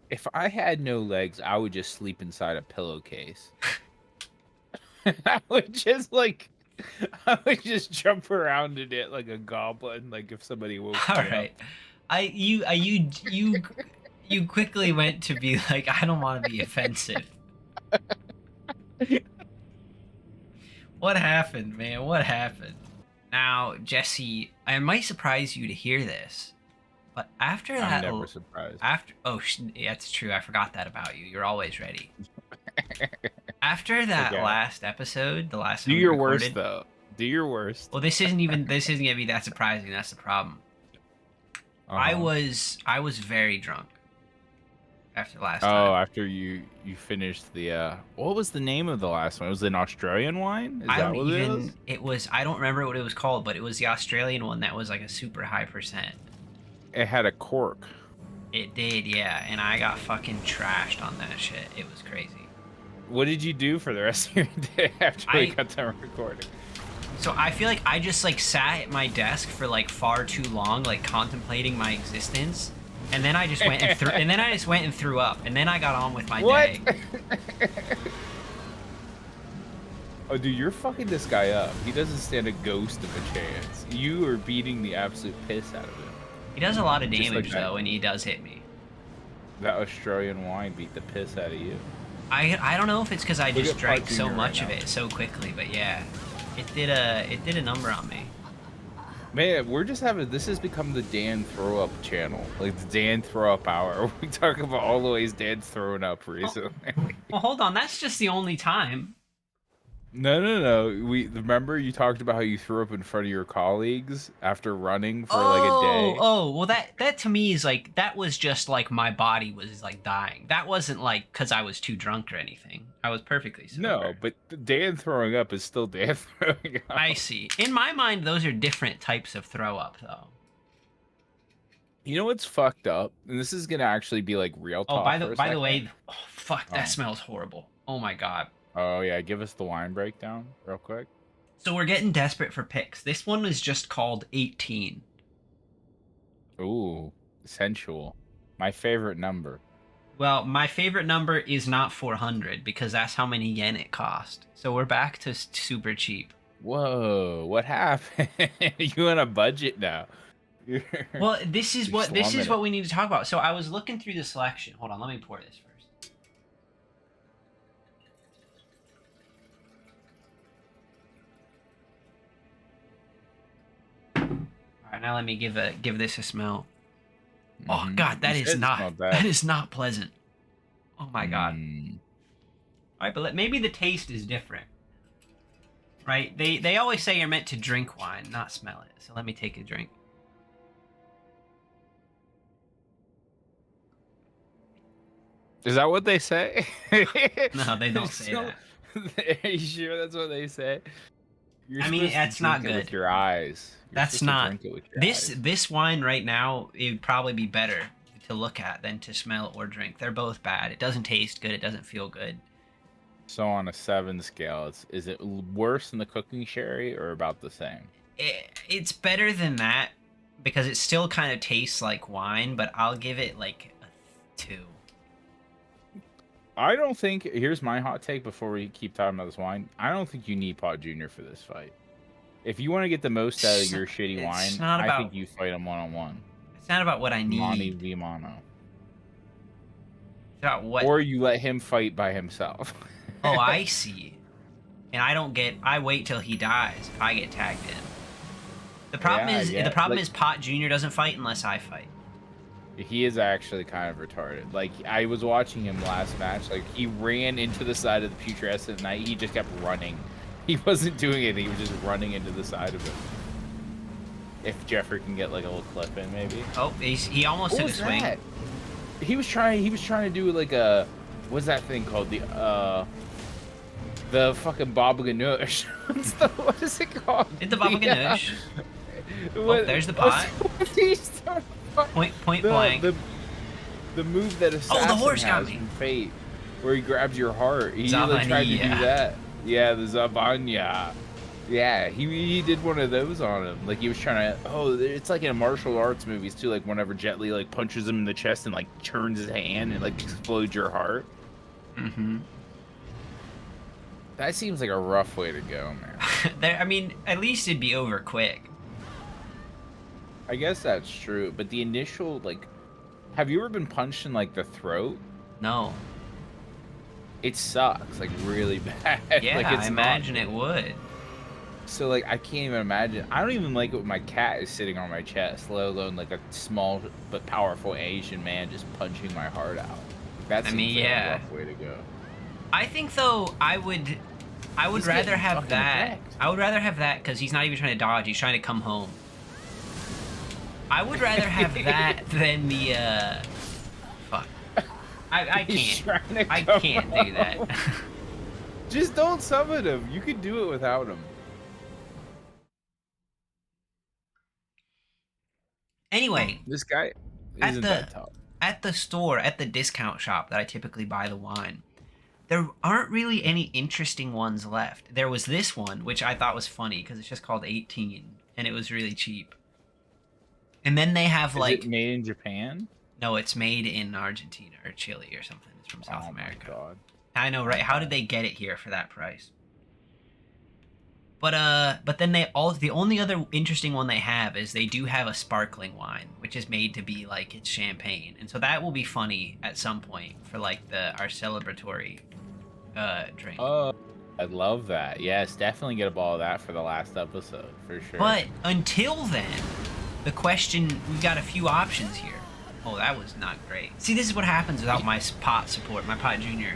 If I had no legs, I would just sleep inside a pillowcase. I would just like, I would just jump around in it like a goblin. Like if somebody woke All me up. right. You quickly went to be like, I don't want to be offensive. What happened, man? What happened? Now, Jesse, I might surprise you to hear this, but after I'm that, never surprised. after that's true. I forgot that about you. You're always ready. After that Okay. last episode, the last Do time we your worst recorded, though. Do your worst. well, this isn't gonna be that surprising. That's the problem. Uh-huh. I was very drunk after last Oh, time. after you finished the what was the name of the last one? It was an Australian wine? Is I that don't what it even is? it was I don't remember what it was called, but it was the Australian one that was like a super high percent. It had a cork. It did, yeah, and I got fucking trashed on that shit. It was crazy. What did you do for the rest of your day after we I got done recording? So I feel like I just like sat at my desk for like far too long, like contemplating my existence, and then I just went and threw, and then I just went and threw up, and then I got on with my What? day. Oh, dude, you're fucking this guy up. He doesn't stand a ghost of a chance. You are beating the absolute piss out of him. He does a lot of Just like damage though, and he does hit me. that Australian wine beat the piss out of you. I don't know if it's because I Look just at Pod drank so Junior right much of now. it so quickly, but yeah, it did a number on me. Man, we're just having this has become the Dan throw up channel. Like the Dan throw up hour. We talk about all the ways Dan's thrown up Oh, recently. well, hold on, that's just the only time. No, no, no. We remember you talked about how you threw up in front of your colleagues after running for like a day. Well that to me is like that was just like my body was like dying. That wasn't like because I was too drunk or anything. I was perfectly No, sober. but Dan throwing up is still Dan throwing I up. see. In my mind, those are different types of throw up, though. You know what's fucked up? And this is gonna actually be like real Oh, talk for a by the second. way, oh, fuck, that Oh, smells horrible. Oh my god. oh yeah. Give us the wine breakdown real quick. So we're getting desperate for picks. This one is just called 18. Ooh, sensual. My favorite number. Well, my favorite number is not 400 because that's how many yen it cost. So we're back to super cheap. Whoa, what happened? You on a budget now? You're, Well, you're this is slumming what it. we need to talk about. So I was looking through the selection. Hold on, let me pour this first. All right, now let me give this a smell. Oh god, You said it smelled that bad. is not pleasant. Oh my god. Mm. All right, but maybe the taste is different, right? They always say you're meant to drink wine, not smell it. So let me take a drink. Is that what they say? No, they don't say So- that. Are you sure that's what they say? You're I mean, supposed to that's not drink it with good. your eyes. You're That's supposed to not drink it with your eyes. this wine right now. It would probably be better to look at than to smell or drink. They're both bad. It doesn't taste good. It doesn't feel good. So on a 7 scale, is it worse than the cooking sherry or about the same? It's better than that because it still kind of tastes like wine, but I'll give it like a 2. I don't think. Here's my hot take before we keep talking about this wine. I don't think you need Pot Junior for this fight. If you want to get the most out of It's, your shitty it's wine, not I think about you fight him one on one. it's not about what I Monty need. v Mono. It's about what. Or you let him fight by himself. Oh, I see. And I wait till he dies if I get tagged in. Yeah, The yeah. problem Like, is Pot Junior doesn't fight unless I fight. he is actually kind of retarded. Like, I was watching him last match. Like, he ran into the side of the putrescent knight. He just kept running. He wasn't doing anything. He was just running into the side of it. If Jeffrey can get like a little clip in, maybe. Oh, he almost What took a was swing. that? He was trying to do like a what's that thing called? The fucking Baba Ganoush. What is it called? Did the Baba Ganoush? What, There's the pot. what's the, Point blank. the move that Assassin horse got has me. from Fate, where he grabs your heart. He really tried to do Zabania. that. Yeah, the Zabanya. Yeah, he did one of those on him. Like he was trying to. Oh, it's like in martial arts movies too. Like whenever Jet Li like punches him in the chest and like turns his hand and like explodes your heart. Mm-hmm. That seems like a rough way to go, man. I mean, at least it'd be over quick. I guess that's true, but the initial like, have you ever been punched in like the throat? No. It sucks, like really bad. Yeah, Like I it's not imagine it good. would. So like I can't even imagine. I don't even like it when my cat is sitting on my chest, let alone like a small but powerful Asian man just punching my heart out. That I seems mean, like a yeah. rough way to go. I think though I would He's rather getting have fucking that. wrecked. I would rather have that because he's not even trying to dodge. He's trying to come home. I would rather have that than the fuck. I He's can't. trying to I come can't do that. home. Just don't summon him. You could do it without him. Anyway, This guy at isn't the that tough. at the store, at the discount shop that I typically buy the wine, there aren't really any interesting ones left. There was this one, which I thought was funny because it's just called 18 and it was really cheap. And then they have Is it like, made in Japan? no, it's made in Argentina or Chile or something. It's from South Oh my America. god. I know, right? How did they get it here for that price? But then the only other interesting one they have is they do have a sparkling wine, which is made to be like it's champagne, and so that will be funny at some point for like our celebratory drink. Oh, I love that. Yes, definitely get a ball of that for the last episode for sure. But until then, the question, we've got a few options here. Oh, that was not great. See, this is what happens without my pot support, my pot junior.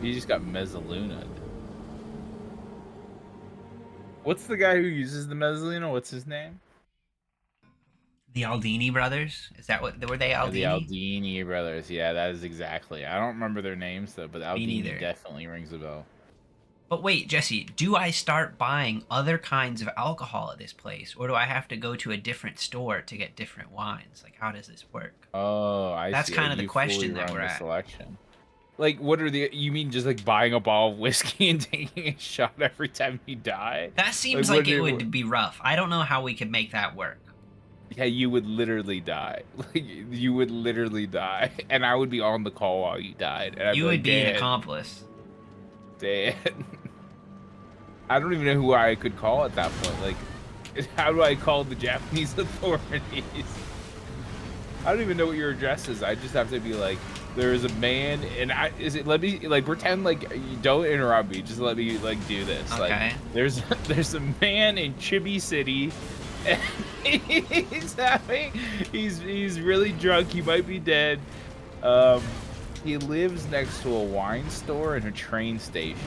You just got Mezzaluna. What's the guy who uses the Mezzaluna? What's his name? The Aldini brothers? Is that what were they The Aldini? Aldini brothers. Yeah, that is exactly. I don't remember their names though, but Me Aldini neither. definitely rings a bell. But wait, Jesse, do I start buying other kinds of alcohol at this place, or do I have to go to a different store to get different wines? Like, how does this work? Oh, I That's see. kind of the You question fully that run we're the at. selection. Like, what are the? You mean just like buying a bottle of whiskey and taking a shot every time you die? That seems What like it do? would be rough. I don't know how we could make that work. Yeah, you would literally die. Like, you would literally die, and I would be on the call while you died, and I'd You be would like, be an Dan, accomplice. Dan. I don't even know who I could call at that point. Like, how do I call the Japanese authorities? I don't even know what your address is. I just have to be like, there is a man, and let me like pretend like you don't interrupt me. Just let me like do this. Okay. Like, there's a man in Chibi City. And he's really drunk. He might be dead. He lives next to a wine store and a train station.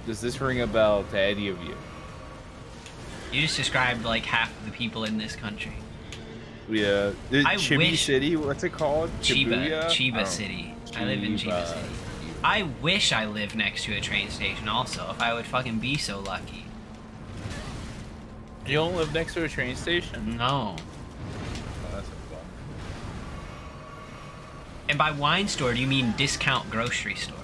Does this ring a bell to any of you? You just described like half of the people in this country. Yeah. I Chibi wish- City? What's it called? Chiba Shibuya? City. I live in Chiba City. I wish I lived next to a train station also, if I would fucking be so lucky. You don't live next to a train station? No. Oh, that's a bummer. And by wine store, do you mean discount grocery store?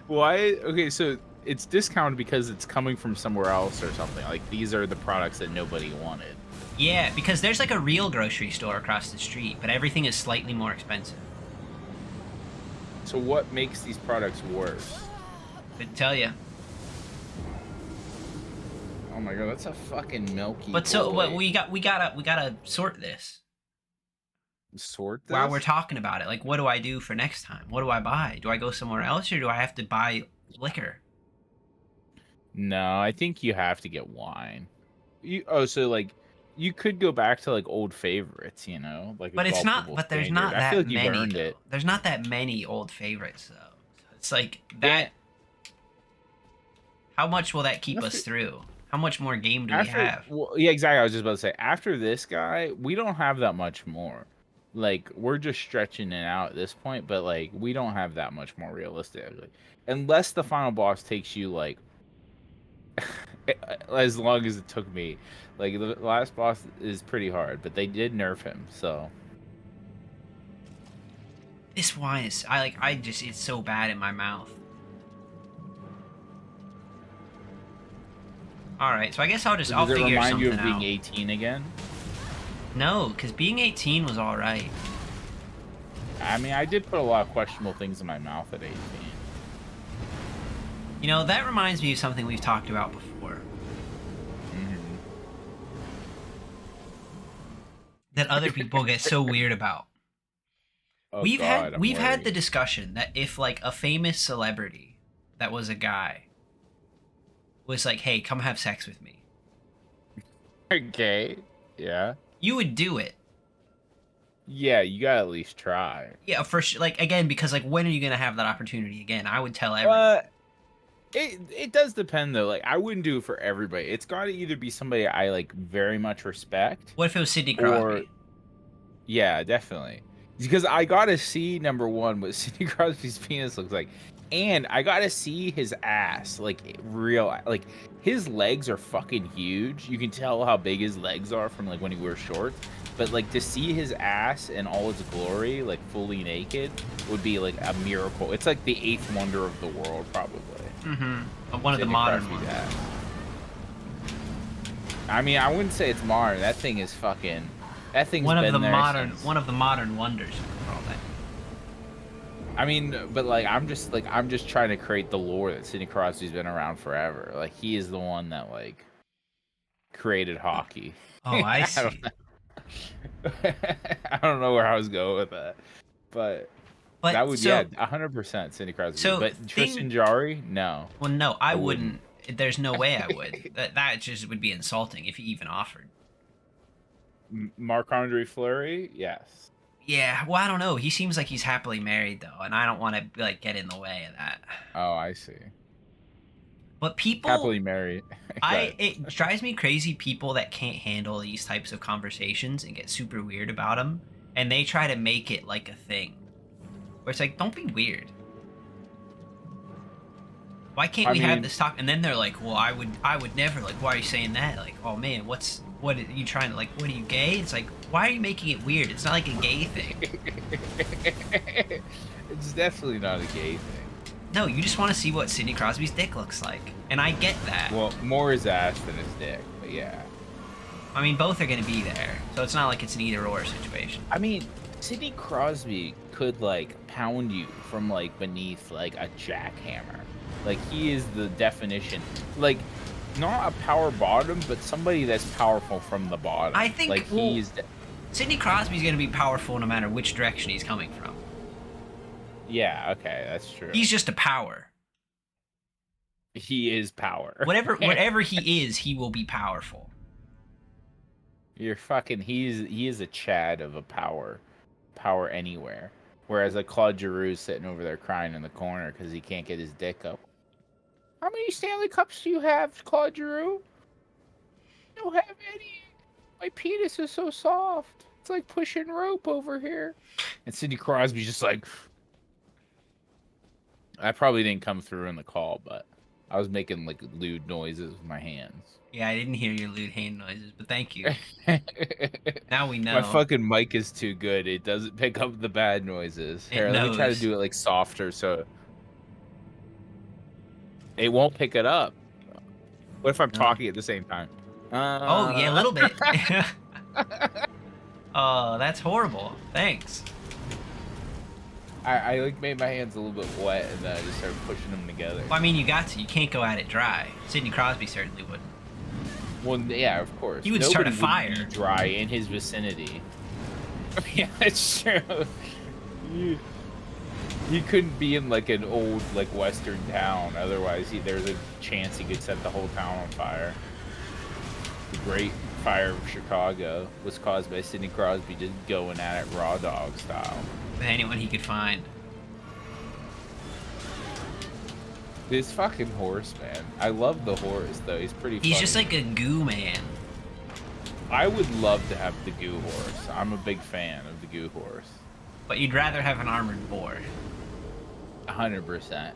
Why? Okay, so it's discounted because it's coming from somewhere else or something. Like, these are the products that nobody wanted. Yeah, because there's like a real grocery store across the street, but everything is slightly more expensive. So what makes these products worse? Couldn't tell you. Oh my god, that's a fucking milky But so boy. what we gotta sort this Sort this? while we're talking about it. Like, what do I do for next time? What do I buy? Do I go somewhere else, or do I have to buy liquor? No, I think you have to get wine. So like you could go back to like old favorites, you know, like But a it's not. gulpable But there's standard. not I that feel like you've many. earned Though. it. There's not that many old favorites though. It's like Yeah. that. How much will that keep After- us through? How much more game do we have? Well, yeah, exactly. I was just about to say after this guy, we don't have that much more. Like we're just stretching it out at this point, but like we don't have that much more realistically, unless the final boss takes you like as long as it took me. Like the last boss is pretty hard, but they did nerf him, so This wine is. I just. It's so bad in my mouth. All right, so I guess So I'll does it figure remind you something of being out. 18 again? No, because being 18 was all right. I mean, I did put a lot of questionable things in my mouth at 18. You know, that reminds me of something we've talked about before Hmm. that other people get so weird about. Oh God, I'm We've had the worried. discussion that if like a famous celebrity that was a guy was like, "Hey, come have sex with me," Okay. Yeah. you would do it. Yeah, you gotta at least try. Yeah, for sure. Like again, because like when are you gonna have that opportunity again? I would tell everyone. Uh, it does depend though. Like, I wouldn't do it for everybody. It's got to either be somebody I like very much respect, What if it was Sidney or Crosby? yeah, definitely. Because I gotta see number one what Sidney Crosby's penis looks like, and I gotta see his ass, like real, like his legs are fucking huge. You can tell how big his legs are from like when he wears shorts. But like to see his ass in all its glory, like fully naked, would be like a miracle. It's like the eighth wonder of the world, probably. Mm-hmm. One of the Sidney modern Crosby's ones. ass. I mean, I wouldn't say it's modern. That thing is fucking. That thing's been there since. One of the modern wonders. You could call that. I mean, but like I'm just trying to create the lore that Sidney Crosby's been around forever. Like he is the one that like created hockey. Oh, I I don't see. know. I don't know where I was going with that, but that But would, yeah, 100% Sidney Crosby. so But thing. Tristan Jari, no, Well, no, I I wouldn't. wouldn't. There's no way I would. That just would be insulting if he even offered. Marc Andre Fleury, yes. Yeah, well, I don't know. He seems like he's happily married though, and I don't want to like get in the way of that. Oh, I see. But people, Happily married. I Good. it drives me crazy people that can't handle these types of conversations and get super weird about them, and they try to make it like a thing. Where it's like, don't be weird. Why can't I we have mean, this talk? And then they're like, well, I would never. Like, why are you saying that? Like, oh man, what are you trying to like? What are you gay? It's like, why are you making it weird? It's not like a gay thing. it's definitely not a gay thing. No, you just want to see what Sidney Crosby's dick looks like, and I get that. Well, more his ass than his dick, but yeah. I mean, both are going to be there, so it's not like it's an either or situation. I mean, Sidney Crosby could like pound you from like beneath like a jackhammer. Like he is the definition. Like not a power bottom, but somebody that's powerful from the bottom. I think Like well, he's Sidney Crosby's going to be powerful no matter which direction he's coming from. yeah, okay, that's true. He's just a power. He is power. Whatever he is, he will be powerful. You're fucking he is a Chad of a power anywhere. Whereas like Claude Giroux's sitting over there crying in the corner because he can't get his dick up. How many Stanley Cups do you have, Claude Giroux? I don't have any. My penis is so soft. It's like pushing rope over here. And Sidney Crosby's just like, I probably didn't come through in the call, but I was making like lewd noises with my hands. Yeah, I didn't hear your lewd hand noises, but thank you. Now we My know. fucking mic is too good. It doesn't pick up the bad noises. It Here, let me try to knows. do it like softer so it won't pick it up. What if I'm No. talking at the same time? Oh, yeah, a little bit. Oh, that's horrible. Thanks. I like made my hands a little bit wet and then I just started pushing them together. Well, I mean, you got to. You can't go at it dry. Sidney Crosby certainly wouldn't. Well, yeah, of course. He would start a Nobody fire. would be dry in his vicinity. Yeah, it's true. He couldn't be in like an old like western town. Otherwise, there's a chance he could set the whole town on fire. The Great Fire of Chicago was caused by Sidney Crosby just going at it raw dog style. With anyone he could find. This fucking horse, man. I love the horse though. He's pretty. He's funny. just like a goo man. I would love to have the goo horse. I'm a big fan of the goo horse. But you'd rather have an armored boar. 100%.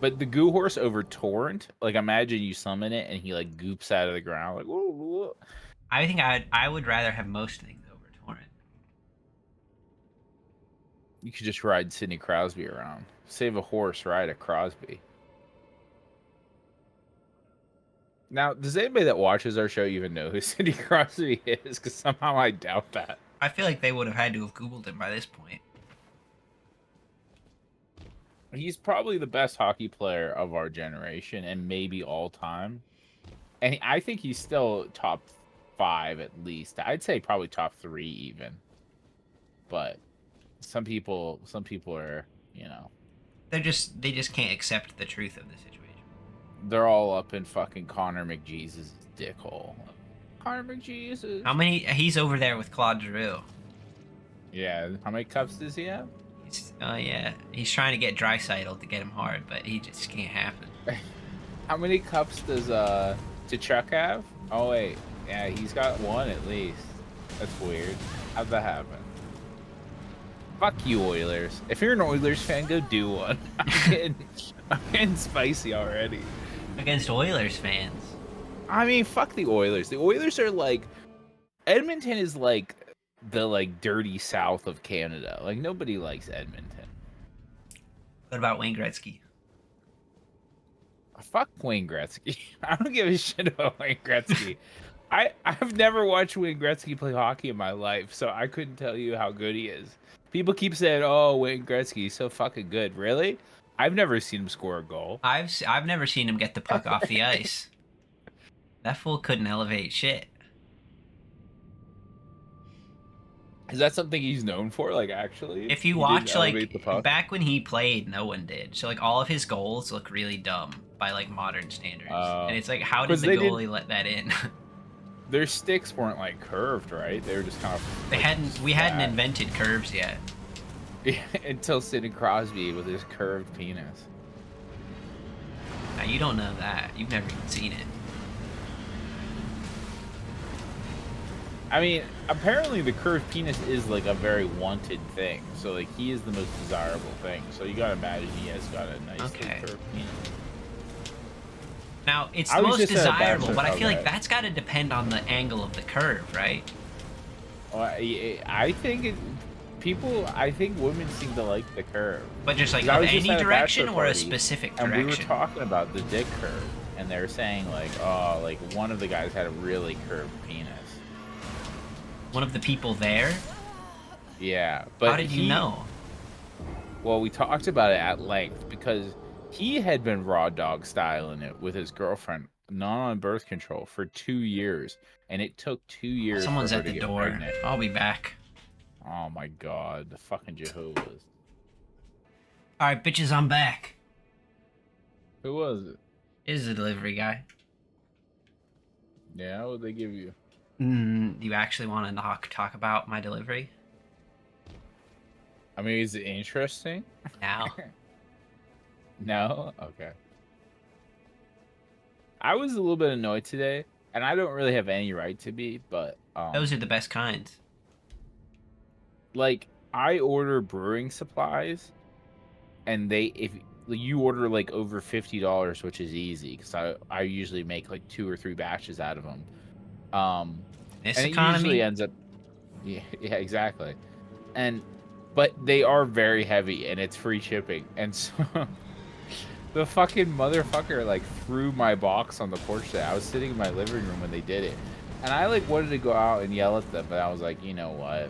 But the goo horse over torrent, like imagine you summon it and he like goops out of the ground like whoa, whoa. I think I would rather have most things over torrent. You could just ride Sidney Crosby around. Save a horse, ride a Crosby. Now, does anybody that watches our show even know who Sidney Crosby is? Because somehow I doubt that. I feel like they would have had to have Googled him by this point. He's probably the best hockey player of our generation and maybe all time. And I think he's still top 5 at least. I'd say probably top 3 even. But some people are, you know, They just can't accept the truth of the situation. they're all up in fucking Connor McJesus' dickhole. Connor How McJesus. many? He's over there with Claude Giroux. Yeah, how many cups does he have? Oh yeah, he's trying to get Dreisaitl to get him hard, but he just can't happen. How many cups does T'Chuk have? Oh wait, yeah, he's got 1 at least. That's weird. How'd that happen? Fuck you, Oilers. If you're an Oilers fan, go do one. I'm getting spicy already. Against Oilers fans. I mean, fuck the Oilers. The Oilers are like Edmonton is like the dirty south of Canada. Like nobody likes Edmonton. What about Wayne Gretzky? Fuck Wayne Gretzky. I don't give a shit about Wayne Gretzky. I've never watched Wayne Gretzky play hockey in my life, so I couldn't tell you how good he is. People keep saying, "Oh, Wayne Gretzky, he's so fucking good." Really? I've never seen him score a goal. I've never seen him get the puck off the ice. That fool couldn't elevate shit. Is that something he's known for? Like, actually, If you he didn't watch elevate the like puck? back when he played, no one did. So like all of his goals look really dumb by like modern standards. And it's like, how did 'Cause the they goalie let that in? Their sticks weren't like curved, right? They were just kind of. They Like, hadn't we hadn't flat. invented curves yet. Yeah, until Sidney Crosby with his curved penis. Now you don't know that. You've never even seen it. I mean, apparently the curved penis is like a very wanted thing. So like he is the most desirable thing. So you gotta imagine he has got a nice Okay. curved penis. Now it's I the was most just at a desirable, bachelor- but I feel like okay. that's got to depend on the angle of the curve, right? Well, I think I think women seem to like the curve. But just like 'Cause I of was just any at a direction bachelor or a party, specific and we were direction. talking about the dick curve, and they were saying like, oh, like one of the guys had a really curved penis. One of the people there. Yeah, but How did you know? Well, we talked about it at length because he had been raw dog styling it with his girlfriend, not on birth control, for 2 years, and it took 2 years Someone's for her at to the get door. pregnant. I'll be back. Oh my god, the fucking Jehovah's. All right, bitches, I'm back. Who was it? Is the delivery guy? Yeah, what would they give you? You actually want to talk about my delivery I mean, is it interesting? now? No? Okay. I was a little bit annoyed today, and I don't really have any right to be, but Those are the best kinds. like I order brewing supplies, and if you order like over $50, which is easy because I usually make like 2 or 3 batches out of them, This and it economy. usually ends up yeah exactly, and but they are very heavy and it's free shipping, and so the fucking motherfucker like threw my box on the porch today. I was sitting in my living room when they did it, and I like wanted to go out and yell at them, but I was like, you know what?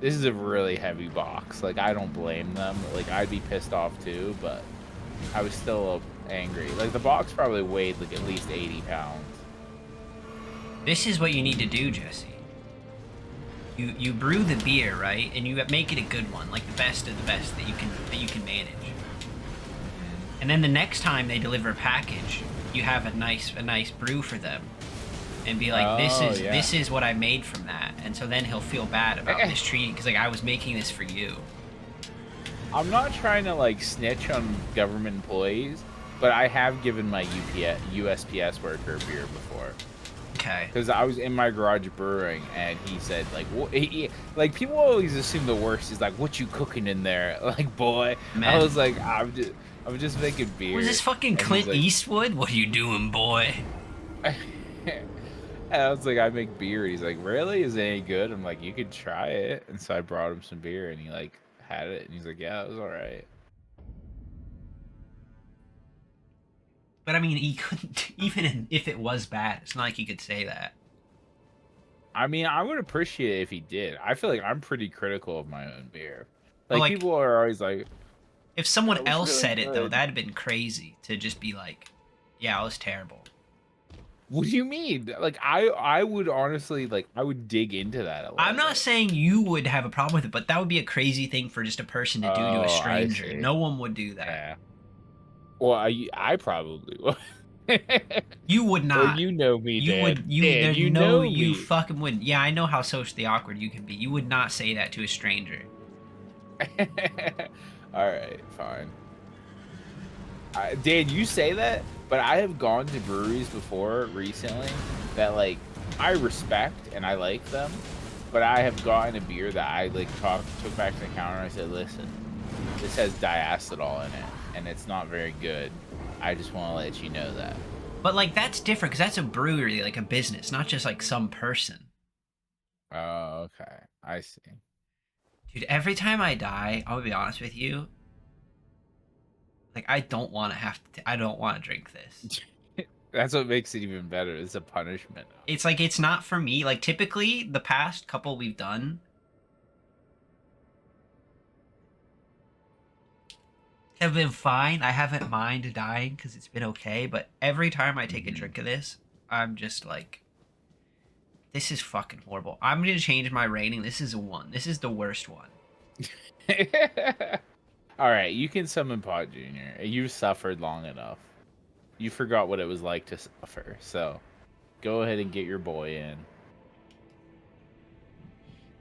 This is a really heavy box. Like, I don't blame them. Like, I'd be pissed off too, but I was still angry. Like, the box probably weighed like at least 80 pounds. This is what you need to do, Jesse. You brew the beer, right, and you make it a good one, like the best of the best that you can manage. And then the next time they deliver a package, you have a nice brew for them, and be like, Oh, yeah. this is what I made from that, and so then he'll feel bad about mistreating because like I was making this for you. I'm not trying to like snitch on government employees, but I have given my USPS worker beer before. Okay. Because I was in my garage brewing, and he said, like, like people always assume the worst. He's like, "What you cooking in there?" Like, boy, Man. I was like, I'm just making beer. Was this fucking And he's Clint like- Eastwood? What are you doing, boy? And I was like, I make beer. He's like, really? Is it any good? I'm like, you could try it. And so I brought him some beer, and he like had it, and he's like, yeah, it was all right. But I mean, he couldn't if it was bad. It's not like he could say that. I mean, I would appreciate it if he did. I feel like I'm pretty critical of my own beer. But Like like, people are always like, if someone "That was else really said it though, good." that'd have been crazy to just be like, "Yeah, it was terrible." What do you mean? Like I would honestly like I would dig into that a I'm little not bit. saying you would have a problem with it, but that would be a crazy thing for just a person to do to a Oh, I stranger. see. No one would do that. Yeah. Well, I probably would. You would Well, not. you know me, You Dan. would. You. Dan, There's you no. know You me. fucking wouldn't. Yeah, I know how socially awkward you can be. You would not say that to a stranger. All right, fine. Dan, you say that, but I have gone to breweries before recently that like I respect and I like them, but I have gotten a beer that I like took back to the counter and I said, "Listen, this has diacetyl in it, and it's not very good. I just want to let you know that." But like that's different because that's a brewery, like a business, not just like some person. Oh, okay. I see. Dude, every time I die, I'll be honest with you. Like I don't want to have to. I don't want to drink this. That's what makes it even better. It's a punishment. It's like it's not for me. Like typically, the past couple we've done have been fine. I haven't minded dying because it's been okay. But every time I take a Mhm. drink of this, I'm just like, this is fucking horrible. I'm gonna change my rating. This is a 1. This is the worst one. All right, you can summon Pot Junior. You've suffered long enough. You forgot what it was like to suffer. So go ahead and get your boy in.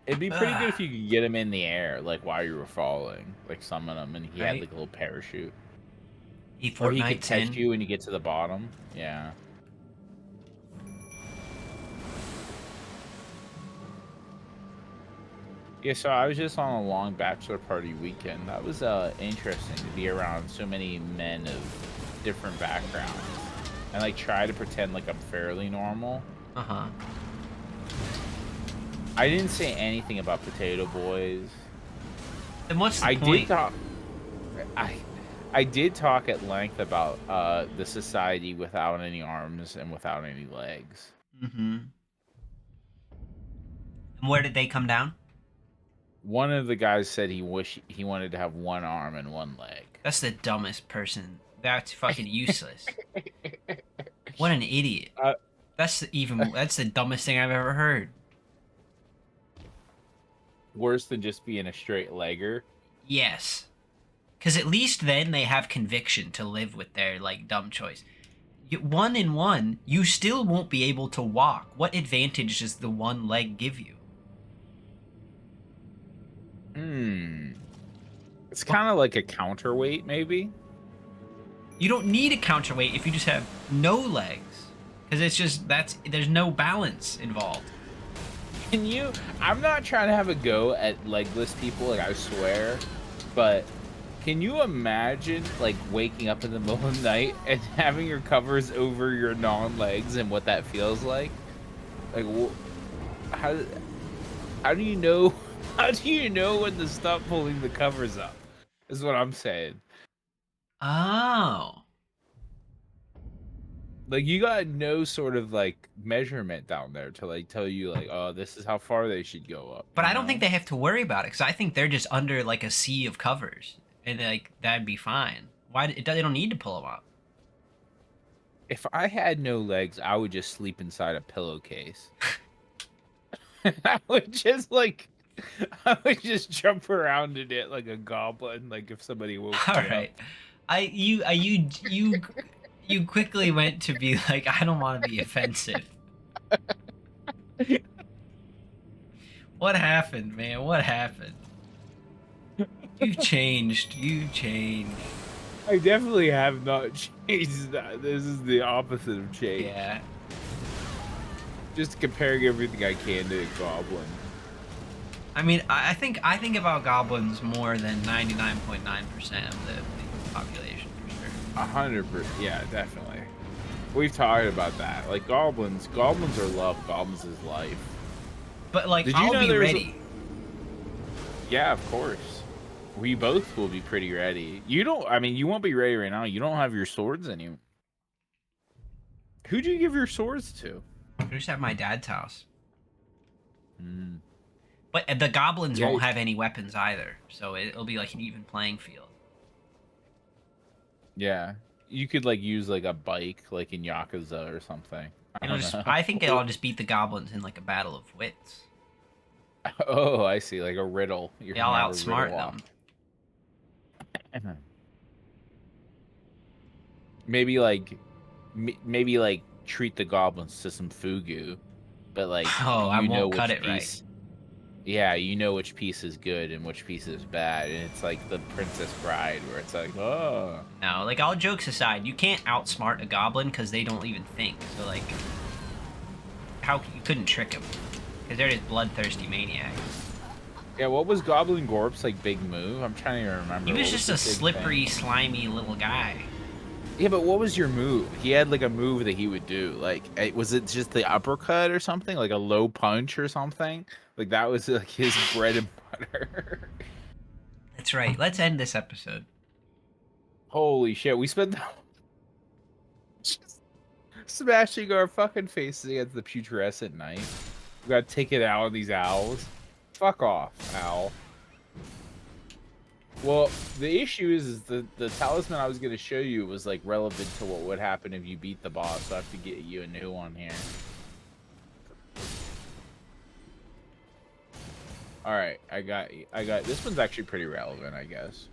It'd be pretty good Ugh, if you could get him in the air, like while you were falling, like summon him, and he had right? like a little parachute, He or he could Fortnite's catch in. you when you get to the bottom. Yeah. Yeah, so I was just on a long bachelor party weekend. That was interesting to be around so many men of different backgrounds and like try to pretend like I'm fairly normal. Uh huh. I didn't say anything about potato boys. Then what's the I did point? talk I I did talk at length about the society without any arms and without any legs. Mm-hmm. And where did they come down? One of the guys said he wanted to have one arm and one leg. That's the dumbest person. That's fucking useless. What an idiot. Uh, That's the dumbest thing I've ever heard. Worse than just being a straight legger. Yes. Cuz at least then they have conviction to live with their like dumb choice. One in one, you still won't be able to walk. What advantage does the one leg give you? Hmm. It's Well, kind of like a counterweight, maybe. you don't need a counterweight if you just have no legs. Cuz it's just there's no balance involved. Can you? I'm not trying to have a go at legless people, like I swear, but can you imagine like waking up in the middle of the night and having your covers over your non-legs and what that feels like? Like, how how do you know? How do you know when to stop pulling the covers up? Is what I'm saying. Oh. Like you got no sort of like measurement down there to like tell you like, oh, this is how far they should go up, But you I don't think know? they have to worry about it cuz I think they're just under like a sea of covers and like that'd be fine. They don't need to pull them up. If I had no legs, I would just sleep inside a pillowcase. I would just like I would just jump around in it like a goblin, like if somebody woke All me up. right. You quickly went to be like, I don't want to be offensive. What happened, man? What happened? You've changed. You changed. I definitely have not changed that. This is the opposite of change. Yeah. Just comparing everything I can to a goblin. I mean, I think about goblins more than 99.9% of the population for sure. 100%. Yeah, definitely. We've talked about that. Like goblins are love. Goblins is life. But like, Did you I'll know be there's ready. Yeah, of course. We both will be pretty ready. You don't, I mean, you won't be ready right now. You don't have your swords anymore. Who'd you give your swords to? They're just at my dad's house. Mm. But the goblins Yeah, won't have any weapons either, so it'll be like an even playing field. yeah. You could like use like a bike, like in Yakuza or something. I It'll don't just. know. I think it'll just beat the goblins in like a battle of wits. Oh, I see. Like a riddle. You're They gonna all have a outsmart riddle off. them. Maybe like, maybe like treat the goblins to some fugu, but like Oh, I you know won't cut which it right. piece. Yeah, you know which piece is good and which piece is bad, and it's like the Princess Bride, where it's like, oh, No, like all jokes aside, you can't outsmart a goblin because they don't even think. So like, how you couldn't trick them because they're just bloodthirsty maniacs. yeah. What was Goblin Gorp's like big move? I'm trying to remember. He was What just a his big slippery, thing? slimy little guy. Yeah, but what was your move? He had like a move that he would do. Like, was it just the uppercut or something? Like a low punch or something? Like that was like his bread and butter. That's right. Let's end this episode. Holy shit, we spent just smashing our fucking faces against the putrescent night. We gotta take it out on these owls. Fuck off, owl. Well, the issue is the talisman I was gonna show you was like relevant to what would happen if you beat the boss, so I have to get you a new one here. Alright, I got this one's actually pretty relevant, I guess.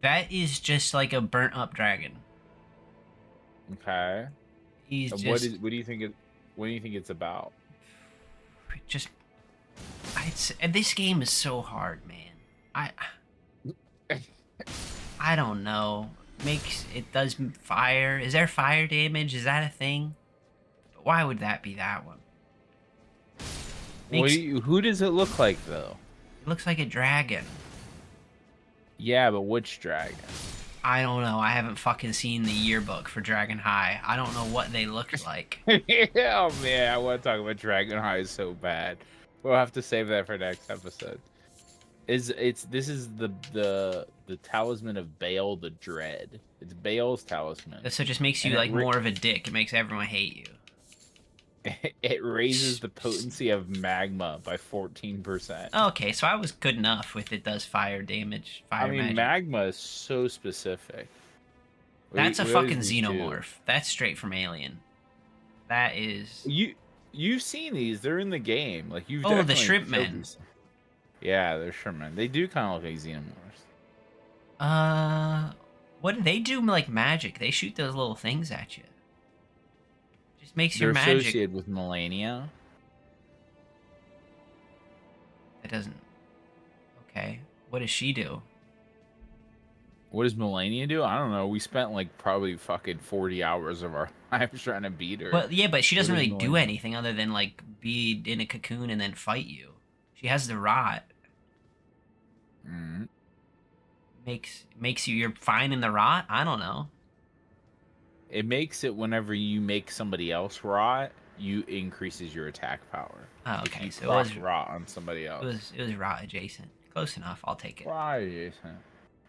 That is just like a burnt up dragon. Okay. He's And just what do you think it's about? just and this game is so hard, man. I don't know. Makes it does fire. Is there fire damage? Is that a thing? But why would that be that one? Makes Who does it look like though? it looks like a dragon. Yeah, but which dragon? I don't know. I haven't fucking seen the yearbook for Dragon High. I don't know what they looked like. Oh man, I want to talk about Dragon High so bad. We'll have to save that for next episode. This is the talisman of Baal the Dread. It's Baal's talisman. So it just makes you And like more of a dick. It makes everyone hate you. it raises the potency of magma by 14%. Okay, so I was good enough with it does fire damage, fire I mean, magic. magma is so specific. That's a We fucking always need to- xenomorph. That's straight from Alien. That is. You've seen these? They're in the game. Like you've. Oh, the definitely shrimp killed men. these. Yeah, they're shrimp men. They do kind of look like xenomorphs. What do they do? Like magic? They shoot those little things at you. Just makes They're your magic. associated with Melania. It doesn't. Okay. What does she do? What does Melania do? I don't know. We spent like probably fucking 40 hours of our lives trying to beat her. Well, yeah, but she doesn't What is really do Melania? anything other than like be in a cocoon and then fight you. She has the rot. Mm. Makes you you're fine in the rot. I don't know. It makes it whenever you make somebody else rot, you increases your attack power. Oh, If okay, you so proc rot on somebody else. it was rot adjacent. Close enough. I'll take it. Right, Jason.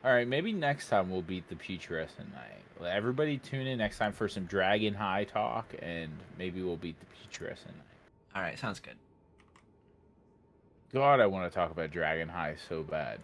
All right, maybe next time we'll beat the putrescent night. Let everybody tune in next time for some Dragon High talk, and maybe we'll beat the putrescent night. All right, sounds good. God, I want to talk about Dragon High so bad.